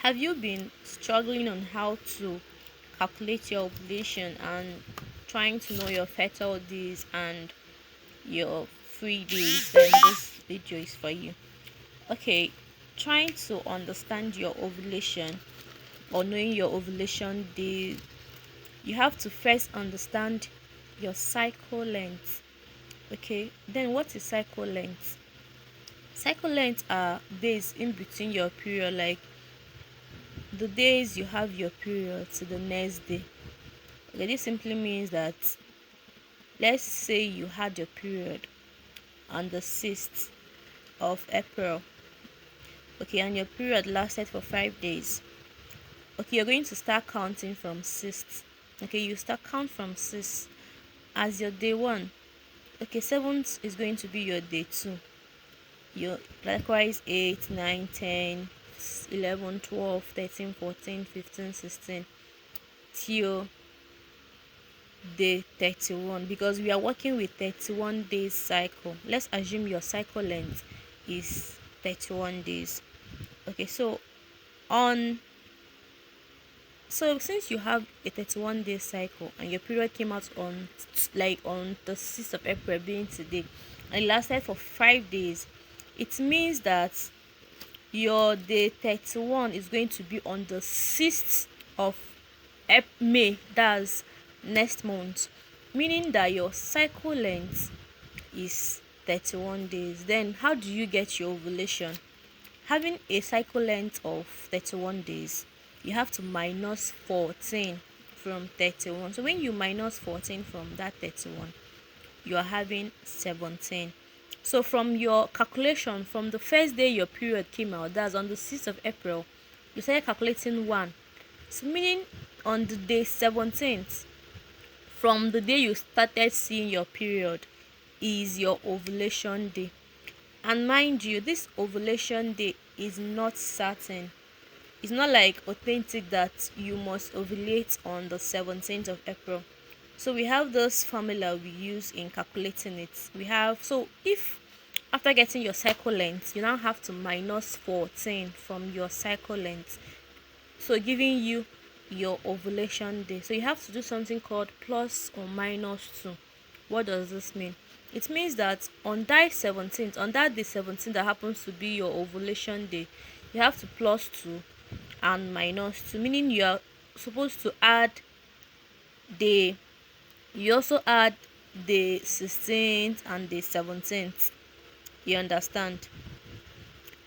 Have you been struggling on how to calculate your ovulation and trying to know your fertile days and your free days? Then this video is for you. Okay, trying to understand your ovulation or knowing your ovulation day, you have to first understand your cycle length. Okay, then what is cycle length? Cycle length are days in between your period, like the days you have your period to the next day. Okay, this simply means that, let's say you had your period on the 6th of April, okay, and your period lasted for 5 days. Okay, you're going to start counting from 6th. Okay, you start count from 6th as your day 1. Okay, 7th is going to be your day 2. Your likewise 8, 9, 10, 11, 12, 13, 14, 15, 16 till day 31, because we are working with 31 days cycle. Let's assume your cycle length is 31 days. Okay, on so since you have a 31-day cycle and your period came out on the 6th of April, being today, and it lasted for 5 days, it means that your day 31 is going to be on the 6th of May, that's next month, meaning that your cycle length is 31 days. Then how do you get your ovulation? Having a cycle length of 31 days, you have to minus 14 from 31. So when you minus 14 from that 31, you are having 17. So from your calculation, from the first day your period came out, that's on the 6th of April, you started calculating 1. So meaning on the day 17th, from the day you started seeing your period, is your ovulation day. And mind you, this ovulation day is not certain. It's not like authentic that you must ovulate on the 17th of April. So we have this formula we use in calculating it. So if after getting your cycle length, you now have to minus 14 from your cycle length, so giving you your ovulation day. So you have to do something called plus or minus 2. What does this mean? It means that on that day 17 that happens to be your ovulation day, you have to plus 2 and minus 2, meaning you are supposed to add the you also add the 16th and the 17th. You understand?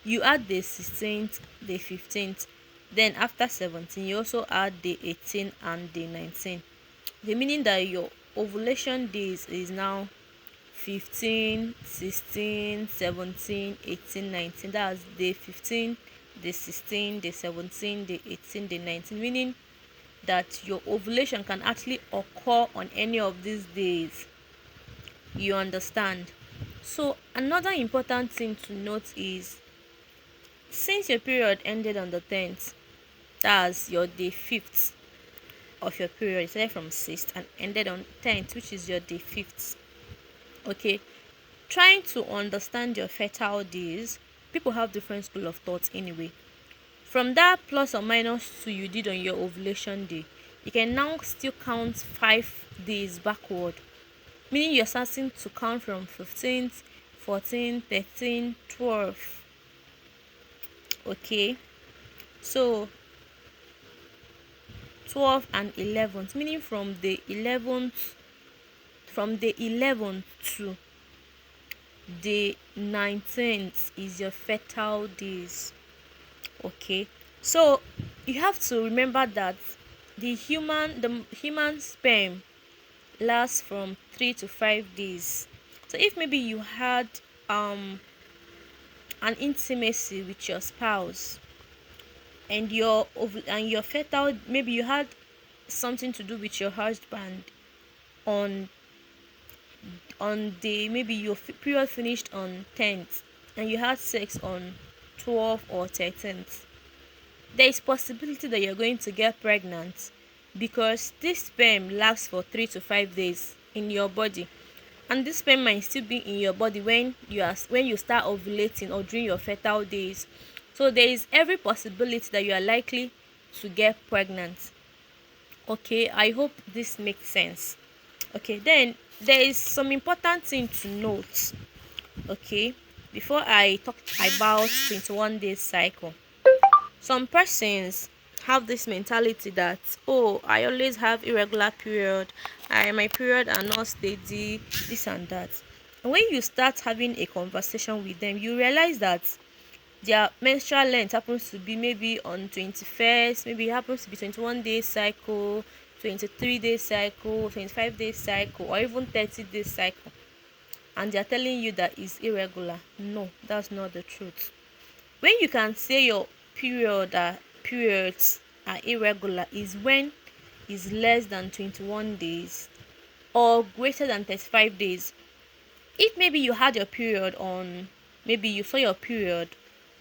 You add the 16th, the 15th, then after 17 you also add the 18 and the 19. The meaning that your ovulation days is now 15, 16, 17, 18, 19. That's the 15, the 16, the 17, the 18, the 19, meaning that your ovulation can actually occur on any of these days. You understand? So another important thing to note is, since your period ended on the 10th, that's your day 5th of your period. It started from 6th and ended on 10th, which is your day 5th. Okay, trying to understand your fertile days, people have different school of thoughts anyway. From that plus or minus 2 you did on your ovulation day, you can now still count 5 days backward, meaning you're starting to count from 15th, 14, 13, 12. Okay, so 12 and 11th, meaning from the 11th to the 19th is your fertile days. Okay, so you have to remember that the human sperm lasts from 3 to 5 days. So if maybe you had an intimacy with your spouse and your fertile, maybe you had something to do with your husband on the, maybe your period finished on 10th and you had sex on 12th or 13th, there is possibility that you're going to get pregnant, because this sperm lasts for 3 to 5 days in your body, and this sperm might still be in your body when you start ovulating or during your fertile days. So there is every possibility that you are likely to get pregnant. Okay, I hope this makes sense. Okay, then there is some important thing to note. Okay, before I talk about 21 days cycle, some persons have this mentality that, oh, I always have irregular period, my period are not steady, this and that. And when you start having a conversation with them, you realize that their menstrual length happens to be maybe on 21st, maybe it happens to be 21 days cycle, 23 days cycle, 25 days cycle, or even 30 days cycle, and they're telling you that it's irregular. No, that's not the truth. When you can say your periods are irregular is when is less than 21 days or greater than 35 days. If maybe you had your period on, maybe you saw your period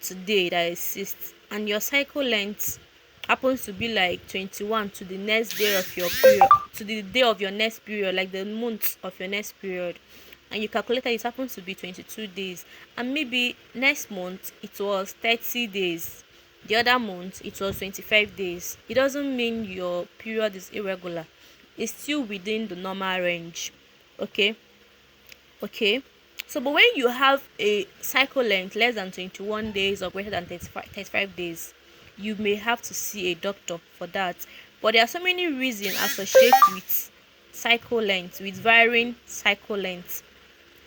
today, that is 6th, and your cycle length happens to be like 21 to the next day of your period, to the day of your next period, like the month of your next period, and you calculate that it happens to be 22 days, and maybe next month it was 30 days, the other month it was 25 days, it doesn't mean your period is irregular. It's still within the normal range. Okay, so but when you have a cycle length less than 21 days or greater than 35 days, you may have to see a doctor for that. But there are so many reasons associated with cycle length, with varying cycle length.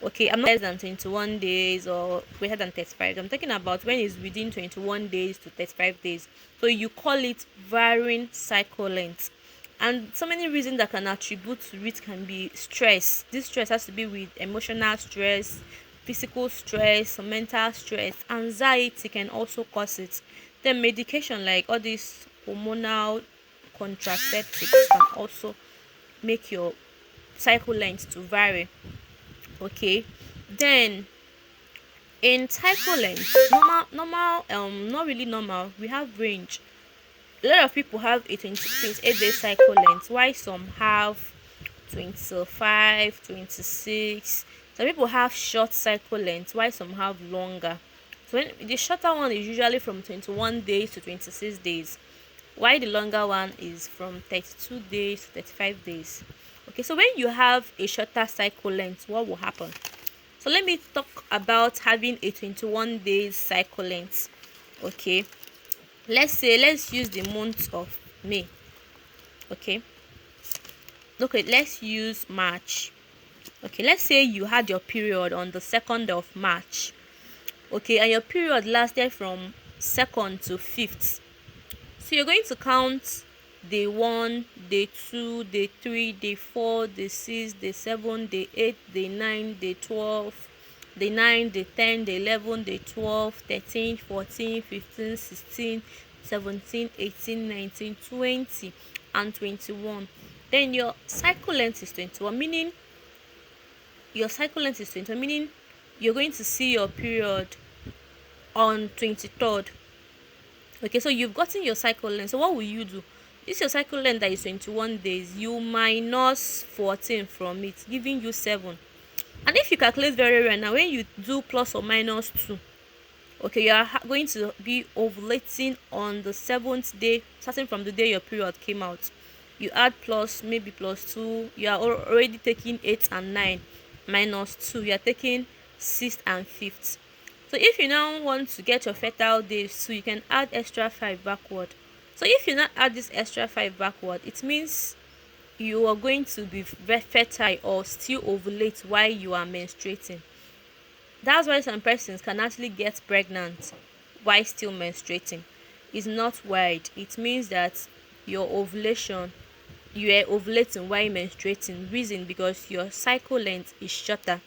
Okay, I'm not less than 21 days or greater than 35. I'm talking about when it's within 21 days to 35 days. So you call it varying cycle length. And so many reasons that can attribute to it can be stress. This stress has to be with emotional stress, physical stress, mental stress. Anxiety can also cause it. Then medication like all these hormonal contraceptives can also make your cycle length to vary. Okay, then in cycle length, not really normal, we have range. A lot of people have a 28-day cycle length, while some have 25, 26. Some people have short cycle length, while some have longer. So when the shorter one is usually from 21 days to 26 days, while the longer one is from 32 days to 35 days. Okay, so when you have a shorter cycle length, what will happen? So let me talk about having a 21 days cycle length. Okay, let's use the month of May. Okay, let's use March. Okay, let's say you had your period on the 2nd of March. Okay, and your period lasted from 2nd to 5th. So you're going to count day 1, day 2, day 3, day 4, day 6, day 7, day 8, day 9, day 12, day 9, day 10, day 11, day 12, 13, 14, 15, 16, 17, 18, 19, 20, and 21. Then your cycle length is 21, meaning you're going to see your period on 23rd. Okay, so you've gotten your cycle length. So what will you do? This is your cycle length that is 21 days. You minus 14 from it, giving you 7. And if you calculate very well now, when you do plus or minus 2, okay, you are going to be ovulating on the 7th day, starting from the day your period came out. You add maybe plus 2, you are already taking 8 and 9, minus 2, you are taking 6th and 5th. So if you now want to get your fertile days, so you can add extra 5 backward. So if you not add this extra 5 backward, it means you are going to be fertile or still ovulate while you are menstruating. That's why some persons can actually get pregnant while still menstruating. It's not wide. It means that you are ovulating while menstruating. Reason because your cycle length is shorter